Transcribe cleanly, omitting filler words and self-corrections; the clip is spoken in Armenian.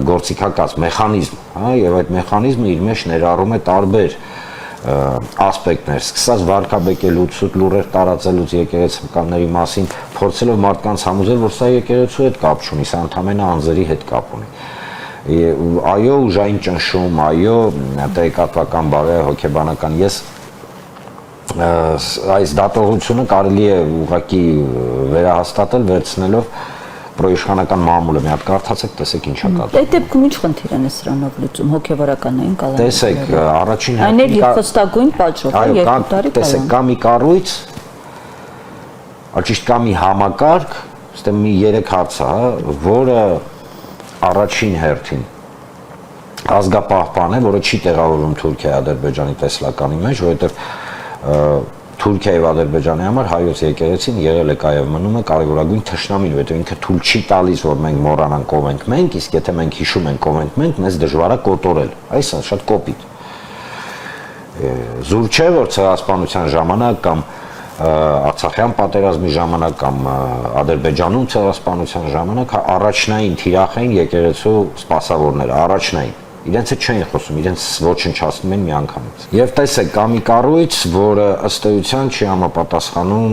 գործիքակաց մեխանիզմ, հա, եւ այդ մեխանիզմը իր մեջ ներառում է տարբեր ասպեկտներ, սկսած վարկաբեկելուց, սուտ լուրեր տարածելուց եկեղեցիականների մասին, փորձելով մարդկանց համոզել, որ սա եկեղեցու հետ կապ չունի, սա ընդհանրապես անձերի հետ կապ ունի։ Այո, ուժային ճնշում, այո, տեղեկատվական բարի հոգեբանական, ես այս դատողությունը կարելի է ուղղակի վերահաստատել վերցնելով պրոիշխանական մամուլը մի հատ կարդացեք, տեսեք ինչա կատարվում։ Այդ դեպքում ինչ խնդիր են սրանով լուծում հոգեվարականային կալանքները։ Տեսեք, առաջին այն էլ խստագույն պատժող, 2 տարի տեսեք, կա մի կառույց, ճիշտ կա մի համակարգ, այստեղ մի 3 հարց է, որը առաջին հերթին ազգապահպան է, որը չի տեղավորվում Թուրքիայի, Ադրբեջանի տեսլականի մեջ, որովհետև Թուրքիայի եւ Ադրբեջանի համար հայոց եկեղեցին եղել է կայավ մնում է կարևորագույն թշնամին, որովհետեւ ինքը թույլ չի տալիս, որ մենք մոռանանք ով ենք մենք, իսկ եթե մենք հիշում ենք ով ենք մենք, մեզ դժվար է կոտորել։ Այս է շատ կոպիտ։ Զուր չէ, որ ցեղասպանության ժամանակ կամ Արցախյան պատերազմի ժամանակ կամ Ադրբեջանում ցեղասպանության ժամանակ առաջնային թիրախ էին եկեղեցու սպասավորները, առաջնային։ Իրենց հետ չէին խոսում, իրենց ոչնչացնում են միանգամից։ Եվ տեսեք, կա մի կառույց, որը ըստ էության չի համապատասխանում